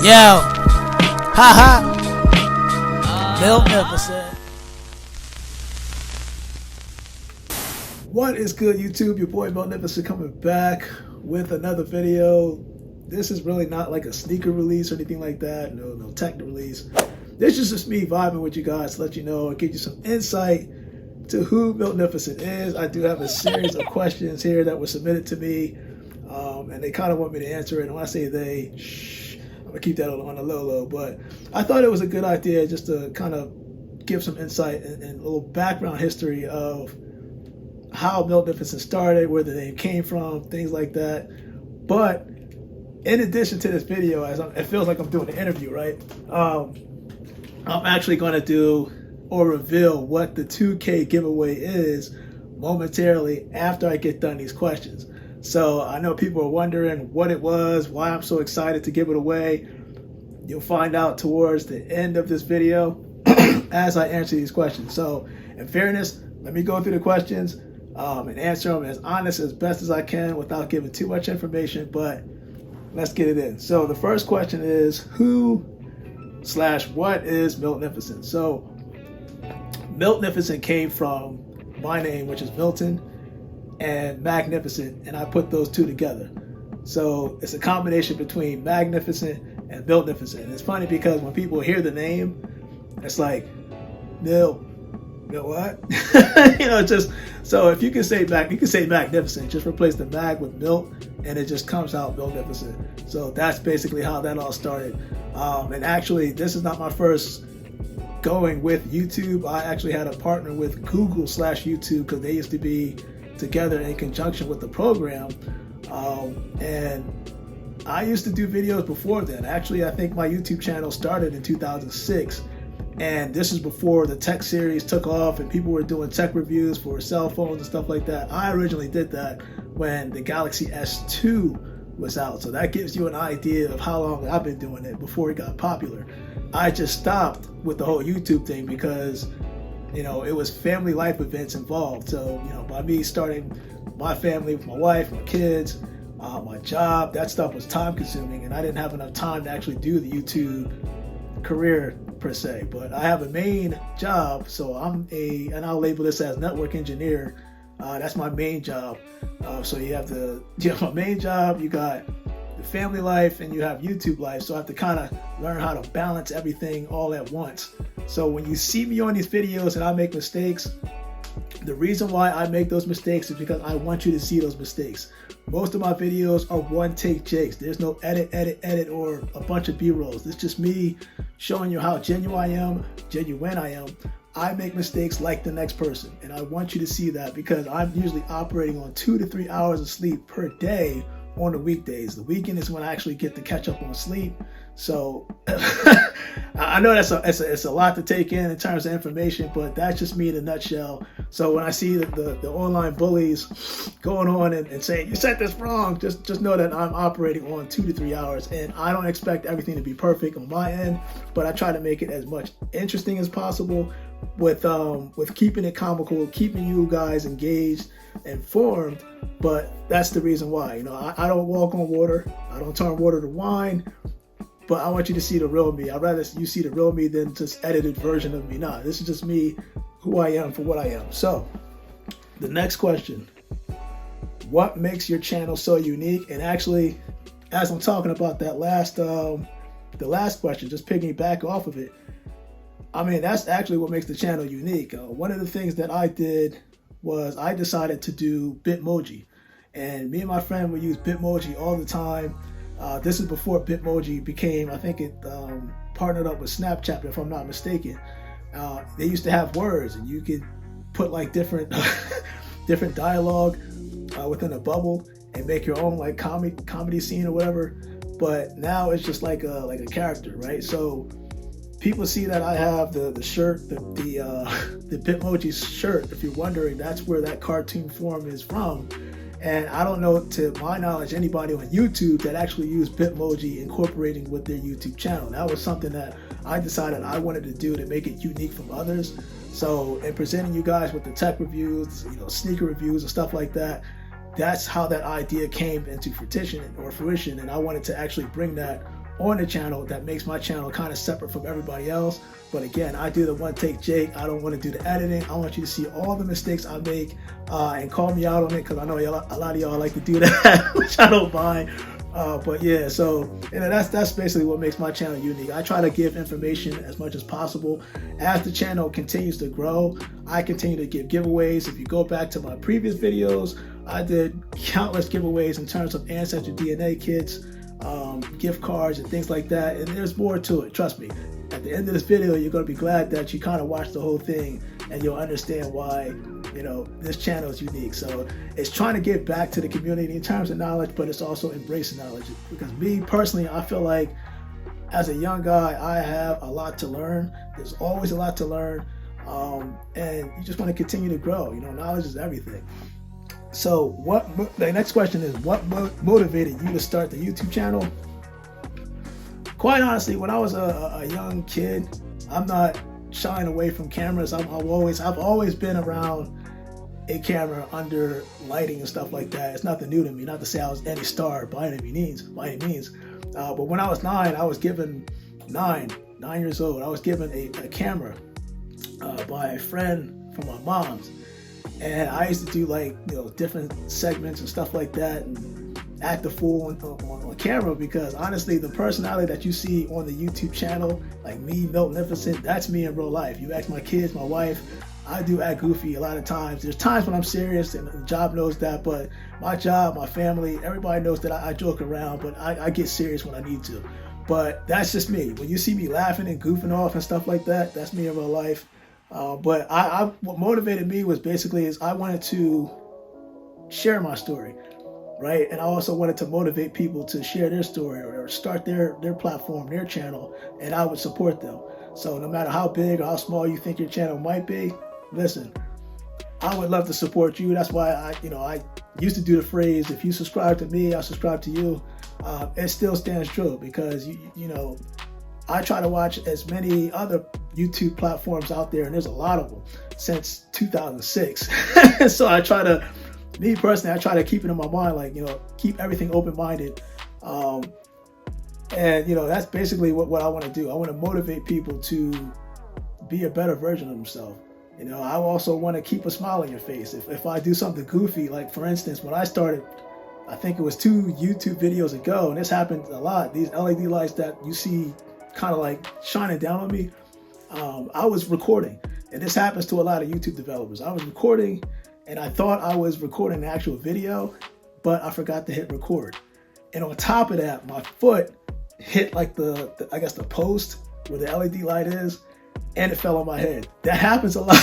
Yo, haha, Miltnificent. What is good, YouTube? Your boy Miltnificent coming back with another video. This is really not like a sneaker release or anything like that. No tech release. This is just me vibing with you guys to let you know and give you some insight to who Miltnificent is. I do have a series of questions here that were submitted to me, and they kind of want me to answer it. And when I say they, I'm gonna keep that on the low, but I thought it was a good idea just to kind of give some insight and a little background history of how Miltnificent started, where the name came from, things like that. But in addition to this video, it feels like I'm doing an interview, right? I'm actually going to do or reveal what the 2K giveaway is momentarily after I get done these questions. So I know people are wondering what it was, why I'm so excited to give it away. You'll find out towards the end of this video as I answer these questions. So in fairness, let me go through the questions and answer them as honest as best as I can without giving too much information, but let's get it in. So the first question is, who/what is Miltnificent? So Miltnificent came from my name, which is Milton, and Magnificent, and I put those two together. So it's a combination between Magnificent and Miltnificent. And it's funny because when people hear the name, it's like, Mil what? Just so if you can say Magnificent, just replace the mag with Milt, and it just comes out Miltnificent. So that's basically how that all started. And actually, this is not my first going with YouTube. I actually had a partner with Google/YouTube because they used to be together in conjunction with the program. And I used to do videos before then. Actually, I think my YouTube channel started in 2006. And this is before the tech series took off and people were doing tech reviews for cell phones and stuff like that. I originally did that when the Galaxy S2 was out. So that gives you an idea of how long I've been doing it before it got popular. I just stopped with the whole YouTube thing because, it was family life events involved. So, by me starting my family with my wife, my kids, my job, that stuff was time consuming and I didn't have enough time to actually do the YouTube career per se. But I have a main job, so and I'll label this as network engineer. That's my main job. So you have my main job, you got the family life, and you have YouTube life. So I have to kind of learn how to balance everything all at once. So when you see me on these videos and I make mistakes, the reason why I make those mistakes is because I want you to see those mistakes. Most of my videos are one-take jakes. There's no edit, or a bunch of B-rolls. It's just me showing you how genuine I am. I make mistakes like the next person, and I want you to see that because I'm usually operating on 2 to 3 hours of sleep per day on the weekdays. The weekend is when I actually get to catch up on sleep. So I know it's a lot to take in terms of information, but that's just me in a nutshell. So when I see the online bullies going on and saying, you said this wrong, just know that I'm operating on 2 to 3 hours, and I don't expect everything to be perfect on my end, but I try to make it as much interesting as possible with keeping it comical, keeping you guys engaged, informed. But that's the reason why. I don't walk on water. I don't turn water to wine. But I want you to see the real me. I'd rather you see the real me than just edited version of me. Nah, this is just me, who I am for what I am. So, the next question. What makes your channel so unique? And actually, as I'm talking about that the last question, just picking back off of it, that's actually what makes the channel unique. One of the things that I did was I decided to do Bitmoji. And me and my friend would use Bitmoji all the time. This is before Bitmoji became, I think it partnered up with Snapchat, if I'm not mistaken. They used to have words, and you could put like different dialogue within a bubble and make your own like comedy scene or whatever. But now it's just like a character, right? So people see that I have the shirt, the Bitmoji shirt. If you're wondering, that's where that cartoon form is from. And I don't know, to my knowledge, anybody on YouTube that actually used Bitmoji incorporating with their YouTube channel. That was something that I decided I wanted to do to make it unique from others. So in presenting you guys with the tech reviews, sneaker reviews and stuff like that, that's how that idea came into fruition. And I wanted to actually bring that on the channel that makes my channel kind of separate from everybody else. But again, I do the one take Jake. I don't want to do the editing. I want you to see all the mistakes I make and call me out on it, because I know a lot of y'all like to do that, which I don't mind. But yeah, so that's basically what makes my channel unique. I try to give information as much as possible. As the channel continues to grow, I continue to give giveaways. If you go back to my previous videos, I did countless giveaways in terms of ancestry DNA kits, gift cards, and things like that. And there's more to it, trust me. At the end of this video, you're going to be glad that you kind of watched the whole thing, and you'll understand why, you know, this channel is unique. So it's trying to give back to the community in terms of knowledge, but it's also embracing knowledge. Because me personally, I feel like as a young guy, I have a lot to learn. There's always a lot to learn, and you just want to continue to grow. You know, knowledge is everything. So the next question is, what motivated you to start the YouTube channel? Quite honestly, when I was a young kid, I'm not shying away from cameras. I've always been around a camera under lighting and stuff like that. It's nothing new to me. Not to say I was any star by any means. But when I was 9, I was given 9 years old. I was given a camera by a friend from my mom's, and I used to do, like, you know, different segments and stuff like that, and act a fool on camera, because honestly, the personality that you see on the YouTube channel, like me, Miltnificent, that's me in real life. You ask my kids, my wife, I do act goofy a lot of times. There's times when I'm serious, and the job knows that, but my job, my family, everybody knows that I joke around, but I get serious when I need to. But that's just me. When you see me laughing and goofing off and stuff like that, that's me in real life. But what motivated me was basically I wanted to share my story, right? And I also wanted to motivate people to share their story or start their platform, their channel, and I would support them. So no matter how big or how small you think your channel might be, listen, I would love to support you. That's why I used to do the phrase, if you subscribe to me, I'll subscribe to you. It still stands true, because you know, I try to watch as many other YouTube platforms out there, and there's a lot of them since 2006. So I try to keep it in my mind, like, you know, keep everything open-minded. And, you know, that's basically what I want to do. I want to motivate people to be a better version of themselves. You know, I also want to keep a smile on your face. If I do something goofy, like for instance, when I started, I think it was 2 YouTube videos ago, and this happened a lot, these LED lights that you see kind of like shining down on me, I was recording. And this happens to a lot of YouTube developers. I was recording, and I thought I was recording the actual video, but I forgot to hit record. And on top of that, my foot hit like the I guess the post where the LED light is, and it fell on my head. That happens a lot.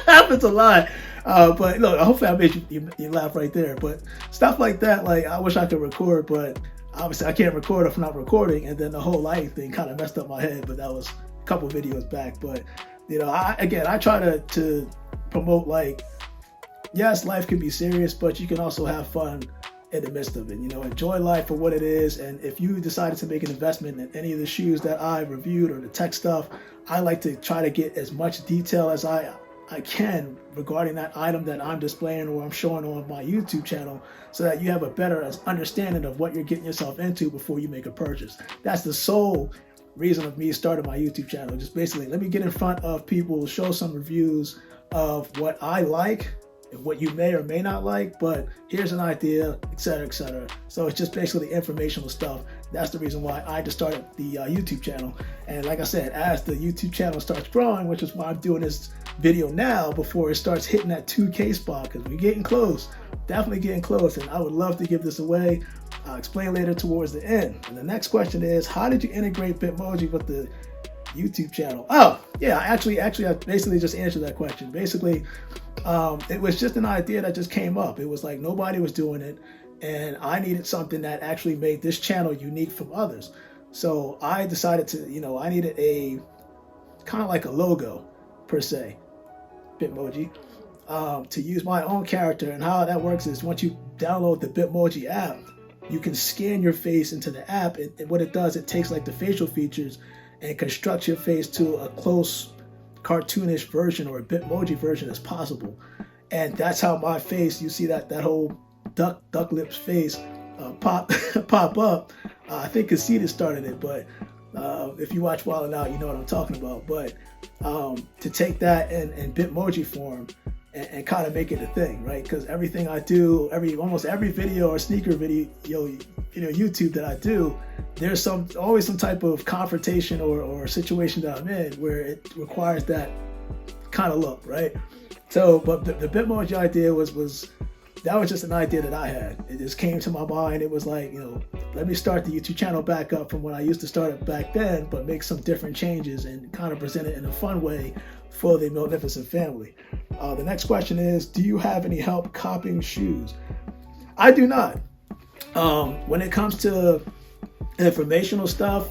Happens a lot. But look, hopefully I made you laugh right there. But stuff like that, like, I wish I could record, but obviously I can't record if I'm not recording. And then the whole light thing kind of messed up my head, but that was a couple videos back. But, you know, I try to promote, like, yes, life can be serious, but you can also have fun in the midst of it. You know, enjoy life for what it is. And if you decided to make an investment in any of the shoes that I reviewed or the tech stuff, I like to try to get as much detail as I can regarding that item that I'm displaying or I'm showing on my YouTube channel, so that you have a better understanding of what you're getting yourself into before you make a purchase. That's the sole reason of me starting my YouTube channel. Just basically, let me get in front of people, show some reviews of what I like and what you may or may not like, but here's an idea, etc., etc. So it's just basically informational stuff. That's the reason why I just started the YouTube channel. And like I said, as the YouTube channel starts growing, which is why I'm doing this video now before it starts hitting that 2K spot, because we're getting close, definitely getting close, and I would love to give this away. I'll explain later towards the end. And the next question is, how did you integrate Bitmoji with the YouTube channel? Oh, yeah, actually, I basically just answered that question. Basically, it was just an idea that just came up. It was like nobody was doing it, and I needed something that actually made this channel unique from others. So I decided to, you know, I needed a kind of like a logo, per se, Bitmoji, to use my own character. And how that works is once you download the Bitmoji app, you can scan your face into the app, and what it does, it takes like the facial features and constructs your face to a close cartoonish version or a Bitmoji version as possible. And that's how my face, you see that whole duck lips face pop up. I think Conceited started it, but if you watch Wild 'N Out, you know what I'm talking about. But to take that in Bitmoji form and kind of make it a thing, right? Because everything I do, almost every video or sneaker video, YouTube that I do, there's always some type of confrontation or situation that I'm in where it requires that kind of look, right? So, but the Bitmoji idea was just an idea that I had. It just came to my mind. It was like, let me start the YouTube channel back up from when I used to start it back then, but make some different changes and kind of present it in a fun way for the Miltnificent family. The next question is, do you have any help copying shoes? I do not. When it comes to informational stuff,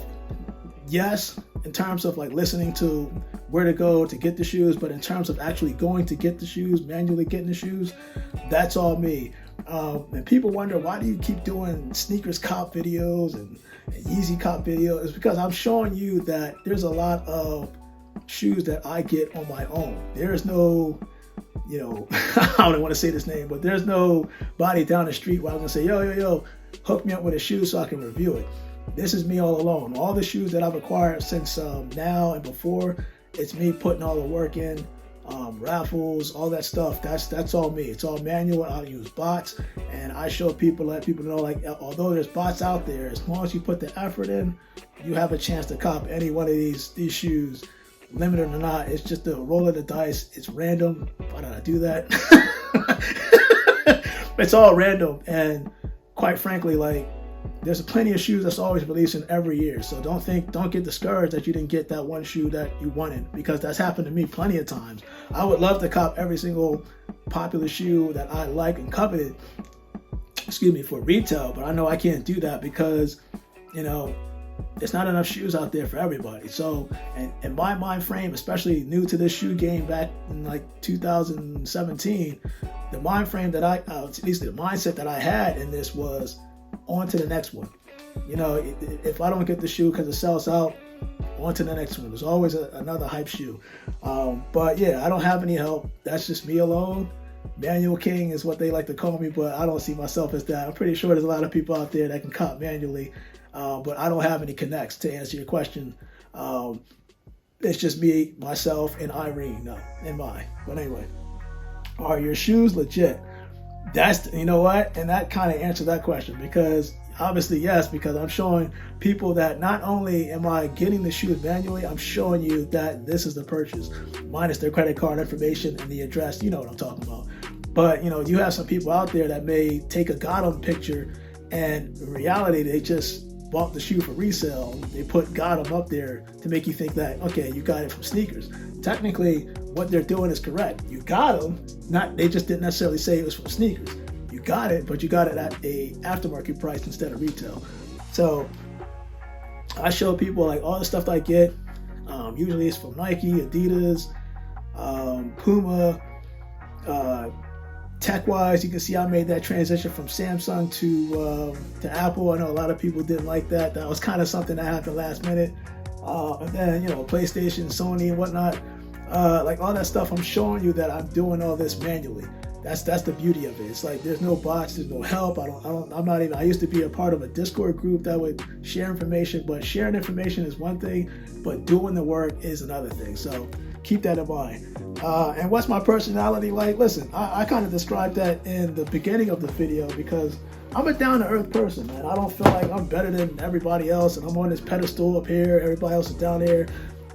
yes, in terms of like listening to where to go to get the shoes, but in terms of actually going to get the shoes, manually getting the shoes, that's all me. And people wonder, why do you keep doing sneakers cop videos and Yeezy cop videos? It's because I'm showing you that there's a lot of shoes that I get on my own. There's no, I don't want to say this name, but there's no body down the street where I'm going to say, yo, hook me up with a shoe so I can review it. This is me all alone. All the shoes that I've acquired since now and before, it's me putting all the work in, raffles, all that stuff. That's all me. It's all manual. I use bots, and I show people, let people know, like, although there's bots out there, as long as you put the effort in, you have a chance to cop any one of these shoes, limited or not. It's just a roll of the dice. It's random. Why did I do that? It's all random, and quite frankly, like, there's plenty of shoes that's always releasing every year. So don't get discouraged that you didn't get that one shoe that you wanted, because that's happened to me plenty of times. I would love to cop every single popular shoe that I like and coveted, for retail, but I know I can't do that because, there's not enough shoes out there for everybody. So, and in my mind frame, especially new to this shoe game back in like 2017, the mind frame that at least the mindset that I had in this was, on to the next one. If I don't get the shoe because it sells out, on to the next one. There's always another hype shoe. But yeah, I don't have any help. That's just me alone. Manual King is what they like to call me, but I don't see myself as that. I'm pretty sure there's a lot of people out there that can cop manually, but I don't have any connects to answer your question. It's just me, myself, and Irene, and mine. But anyway, are your shoes legit? That's, you know what? And that kind of answers that question, because obviously, yes, because I'm showing people that not only am I getting the shoes manually, I'm showing you that this is the purchase, minus their credit card information and the address. You know what I'm talking about. But, you have some people out there that may take a got 'em picture, and in reality, they just bought the shoe for resale. They put got 'em up there to make you think that, okay, you got it from sneakers. Technically, what they're doing is correct. You got them, they just didn't necessarily say it was from sneakers. You got it, but you got it at a aftermarket price instead of retail. So I show people like all the stuff that I get. Usually it's from Nike, Adidas, Puma. Tech-wise, you can see I made that transition from Samsung to Apple. I know a lot of people didn't like that. That was kind of something that happened last minute. And then, PlayStation, Sony, and whatnot. Like all that stuff, I'm showing you that I'm doing all this manually. That's the beauty of it. It's like there's no bots, there's no help. I used to be a part of a Discord group that would share information, but sharing information is one thing, but doing the work is another thing. So keep that in mind. And what's my personality like? Listen, I kind of described that in the beginning of the video, because I'm a down-to-earth person, man. I don't feel like I'm better than everybody else and I'm on this pedestal up here, everybody else is down there.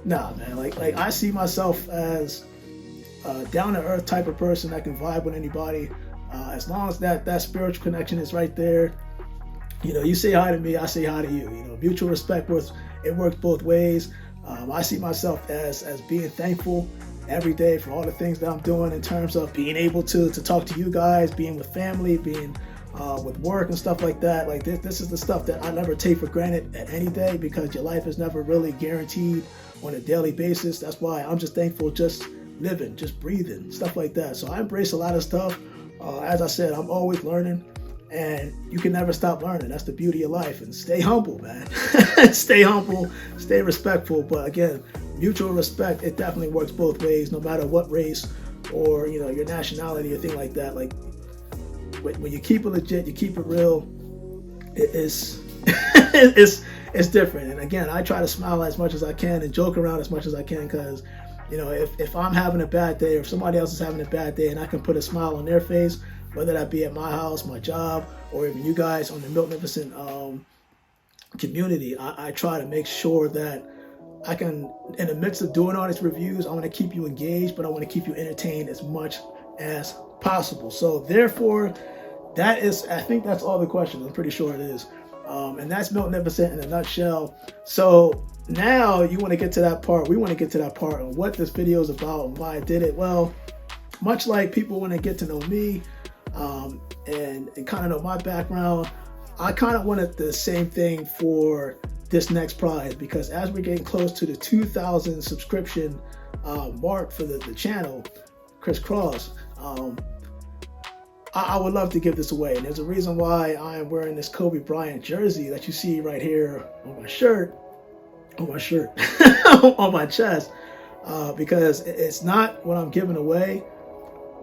Nah, man. Like I see myself as a down-to-earth type of person that can vibe with anybody. As long as that spiritual connection is right there. You say hi to me, I say hi to you. Mutual respect works both ways. I see myself as being thankful every day for all the things that I'm doing in terms of being able to talk to you guys, being with family, being with work and stuff like that. Like this is the stuff that I never take for granted at any day, because your life is never really guaranteed on a daily basis. That's why I'm just thankful, just living, just breathing, stuff like that. So I embrace a lot of stuff. As I said, I'm always learning, and you can never stop learning. That's the beauty of life. And stay humble, man. Stay humble, stay respectful. But again, mutual respect, it definitely works both ways, no matter what race or your nationality or thing like that. Like when you keep it legit, you keep it real, it's it's different. And again, I try to smile as much as I can and joke around as much as I can, because if I'm having a bad day, or if somebody else is having a bad day, and I can put a smile on their face, whether that be at my house, my job, or even you guys on the Miltnificent community, I try to make sure that I can, in the midst of doing all these reviews, I want to keep you engaged, but I want to keep you entertained as much as possible. So therefore, I think that's all the questions. I'm pretty sure it is. And that's Miltnificent in a nutshell. So now you want to get to that part. We want to get to that part of what this video is about and why I did it. Well, much like people want to get to know me and kind of know my background, I kind of wanted the same thing for this next prize, because as we're getting close to the 2,000 subscription mark for the channel, Crisscross, I would love to give this away. And there's a reason why I am wearing this Kobe Bryant jersey that you see right here on my shirt, on my chest, because it's not what I'm giving away,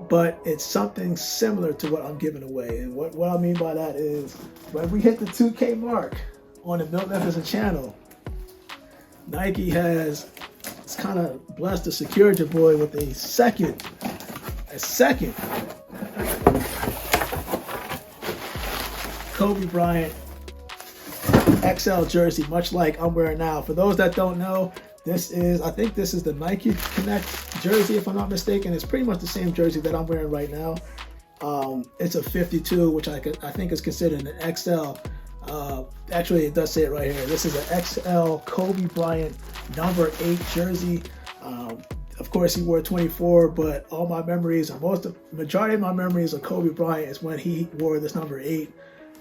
but it's something similar to what I'm giving away. And what I mean by that is, when we hit the 2K mark on the Miltnificent channel, Nike has kind of blessed the Security Boy with a second Kobe Bryant XL jersey, much like I'm wearing now. For those that don't know, I think this is the Nike Connect jersey, if I'm not mistaken. It's pretty much the same jersey that I'm wearing right now. It's a 52, which I think is considered an XL. Actually, it does say it right here. This is an XL Kobe Bryant number 8 jersey. Of course, he wore 24, but all my memories, majority of my memories of Kobe Bryant is when he wore this number 8.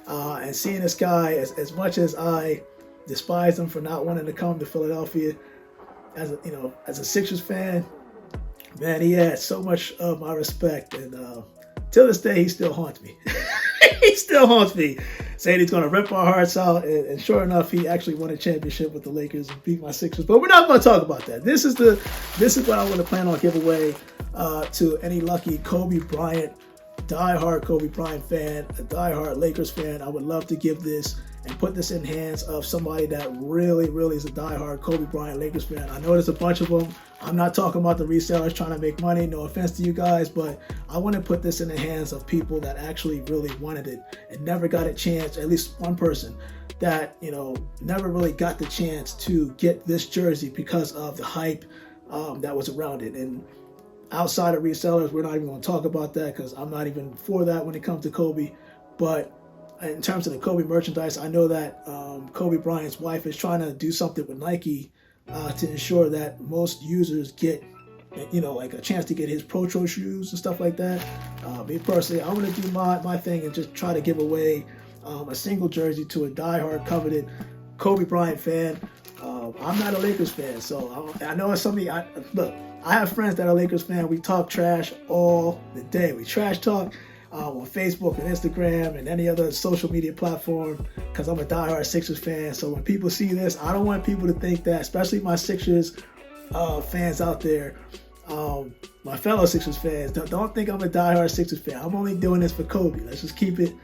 And seeing this guy, as much as I despise him for not wanting to come to Philadelphia, as a Sixers fan, man, he had so much of my respect, and till this day, he still haunts me. He still haunts me, saying he's going to rip our hearts out, and sure enough, he actually won a championship with the Lakers and beat my Sixers. But we're not going to talk about that. This is what I want to plan on giving away to any lucky Kobe Bryant, diehard Kobe Bryant fan, a diehard Lakers fan. I would love to give this and put this in hands of somebody that really, really is a diehard Kobe Bryant Lakers fan. I know there's a bunch of them. I'm not talking about the resellers trying to make money. No offense to you guys, but I want to put this in the hands of people that actually really wanted it and never got a chance, at least one person that, never really got the chance to get this jersey because of the hype that was around it. And outside of resellers, we're not even going to talk about that, because I'm not even for that when it comes to Kobe. But in terms of the Kobe merchandise, I know that Kobe Bryant's wife is trying to do something with Nike to ensure that most users get, like a chance to get his Pro Tour shoes and stuff like that. Me personally, I want to do my thing and just try to give away a single jersey to a diehard, coveted Kobe Bryant fan. I'm not a Lakers fan, so I know somebody. Look, I have friends that are Lakers fans. We talk trash all the day. We trash talk on Facebook and Instagram and any other social media platform, because I'm a diehard Sixers fan. So when people see this, I don't want people to think that, especially my Sixers fans out there, my fellow Sixers fans, don't think I'm a diehard Sixers fan. I'm only doing this for Kobe. Let's just keep it.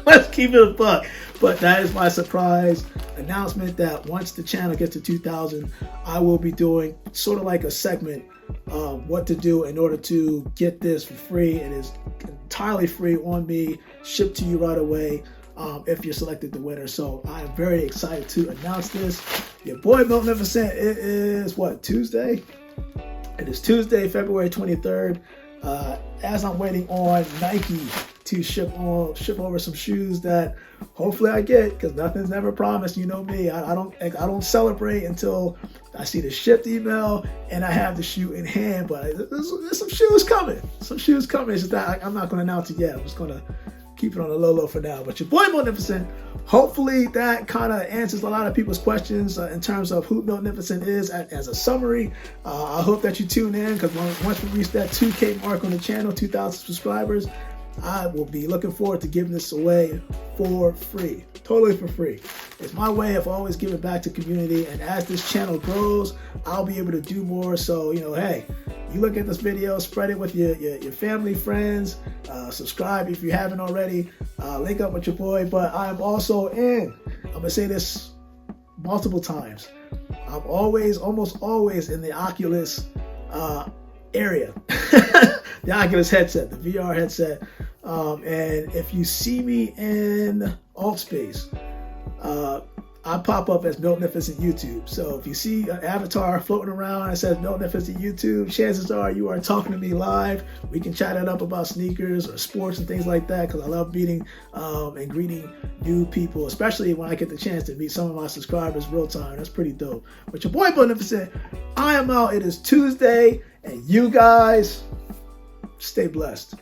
Let's keep it a buck. But that is my surprise announcement, that once the channel gets to 2,000, I will be doing sort of like a segment of what to do in order to get this for free. It is entirely free on me, shipped to you right away if you're selected the winner. So I am very excited to announce this. Your boy Miltnificent, it is Tuesday? It is Tuesday, February 23rd. As I'm waiting on Nike to ship over some shoes that hopefully I get, because nothing's never promised. You know me, I don't celebrate until I see the shipped email and I have the shoe in hand. But there's some shoes coming. Some shoes coming. It's just that I'm not going to announce it yet. I'm just going to keep it on the low for now. But your boy Miltnificent, hopefully that kind of answers a lot of people's questions in terms of who Miltnificent is as a summary. I hope that you tune in, because once we reach that 2K mark on the channel, 2,000 subscribers, I will be looking forward to giving this away for free, totally for free. It's my way of always giving back to community, and as this channel grows, I'll be able to do more. So, hey, you look at this video, spread it with your family, friends, subscribe if you haven't already, link up with your boy. But I'm also I'm gonna say this multiple times, I'm almost always in the Oculus area, the Oculus headset, the VR headset. And if you see me in Altspace, I pop up as Miltnificent YouTube. So if you see an avatar floating around that says Miltnificent YouTube, chances are you are talking to me live. We can chat it up about sneakers or sports and things like that, because I love meeting and greeting new people, especially when I get the chance to meet some of my subscribers real time. That's pretty dope. But your boy Miltnificent, I am out. It is Tuesday, and you guys stay blessed.